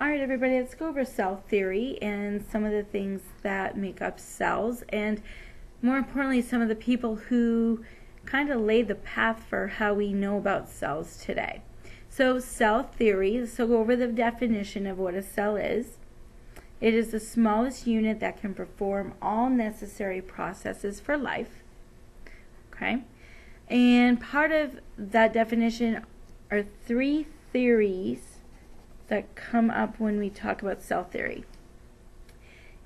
Alright everybody, let's go over cell theory and some of the things that make up cells, and more importantly some of the people who kind of laid the path for how we know about cells today. So cell theory, so go over the definition of what a cell is. It is the smallest unit that can perform all necessary processes for life. Okay, and part of that definition are three theories that come up when we talk about cell theory.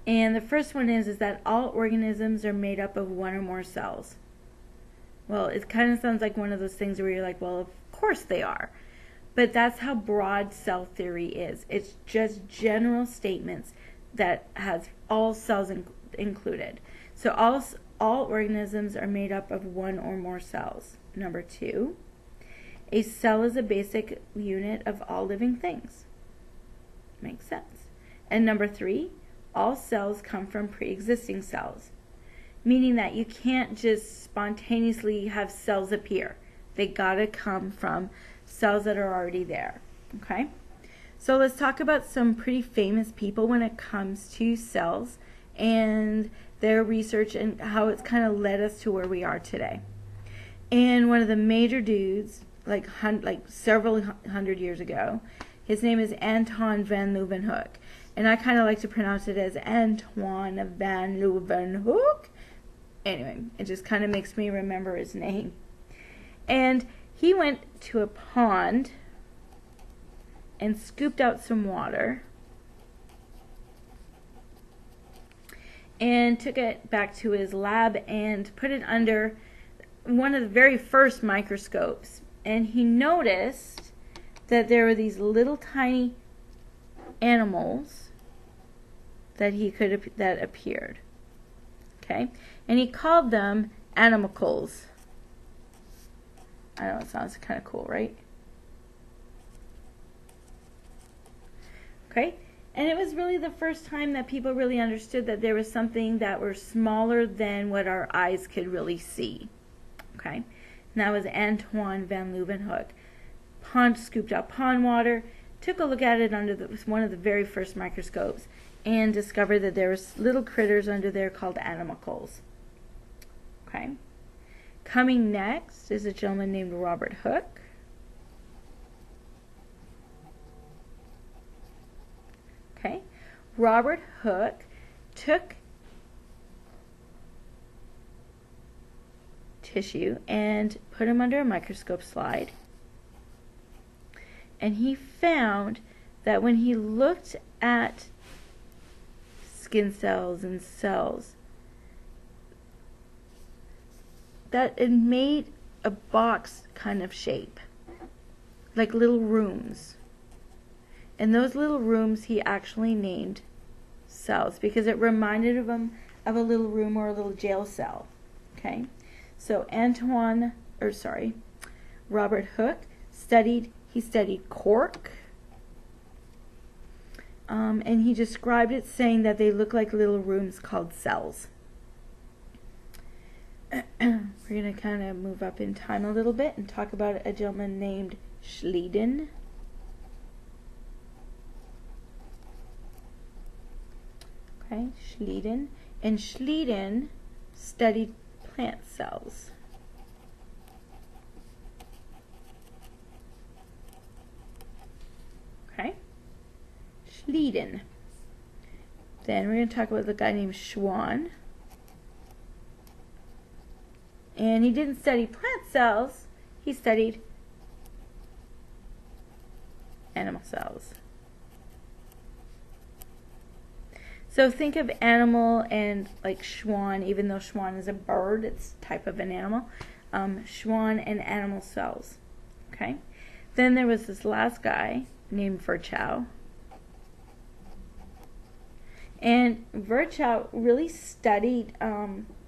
And the first one is that all organisms are made up of one or more cells. Well, it kind of sounds like one of those things where you're like, well, of course they are. But that's how broad cell theory is. It's just general statements that has all cells included. So all organisms are made up of one or more cells. Number two, a cell is a basic unit of all living things. Makes sense. And number three, all cells come from pre-existing cells, meaning that you can't just spontaneously have cells appear. They gotta come from cells that are already there. Okay? So let's talk about some pretty famous people when it comes to cells and their research and how it's kind of led us to where we are today. And one of the major dudes, like several hundred years ago, his name is Anton van Leeuwenhoek, and I kind of like to pronounce it as Antoine van Leeuwenhoek. Anyway, it just kind of makes me remember his name. And he went to a pond and scooped out some water and took it back to his lab and put it under one of the very first microscopes. And he noticed that there were these little tiny animals that that appeared. Okay, and he called them animalcules. I know, it sounds kind of cool, right? Okay, and it was really the first time that people really understood that there was something that were smaller than what our eyes could really see. Okay, and that was Antoine van Leeuwenhoek. Scooped out pond water, took a look at it under one of the very first microscopes, and discovered that there was little critters under there called animalcules. Okay. Coming next is a gentleman named Robert Hooke. Okay. Robert Hooke took tissue and put him under a microscope slide. And he found that when he looked at skin cells and cells, that it made a box kind of shape, like little rooms. And those little rooms he actually named cells because it reminded him of a little room or a little jail cell. Okay, so Robert Hooke studied cork, and he described it saying that they look like little rooms called cells. We're going to kind of move up in time a little bit and talk about a gentleman named Schleiden. Okay, Schleiden. And Schleiden studied plant cells. Okay, Schleiden. Then we're going to talk about the guy named Schwann. And he didn't study plant cells, he studied animal cells. So think of animal and like Schwann, even though Schwann is a bird, it's a type of an animal. Schwann and animal cells. Okay. Then there was this last guy named Virchow. And Virchow really studied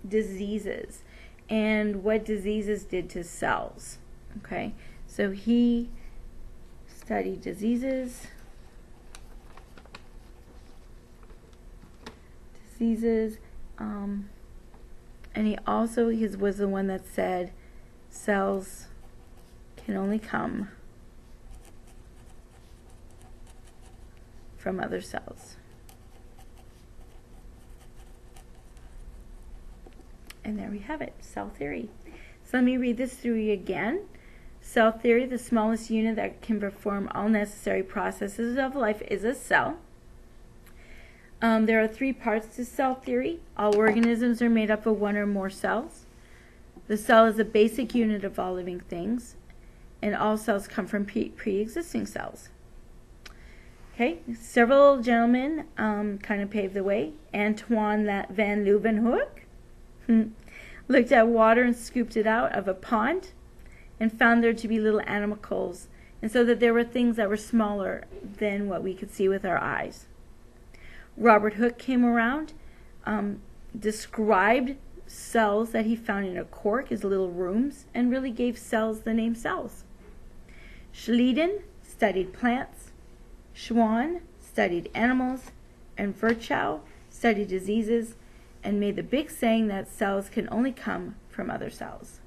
diseases and what diseases did to cells. Okay, so he studied diseases, and he also was the one that said cells can only come from other cells. And there we have it, cell theory. So let me read this through you again. Cell theory, the smallest unit that can perform all necessary processes of life, is a cell. There are 3 parts to cell theory. All organisms are made up of 1 or more cells. The cell is a basic unit of all living things, and all cells come from pre-existing cells. Okay, several gentlemen kind of paved the way. Antoine van Leeuwenhoek looked at water and scooped it out of a pond and found there to be little animalcules, and so that there were things that were smaller than what we could see with our eyes. Robert Hooke came around, described cells that he found in a cork as little rooms, and really gave cells the name cells. Schleiden studied plants, Schwann studied animals, and Virchow studied diseases, and made the big saying that cells can only come from other cells.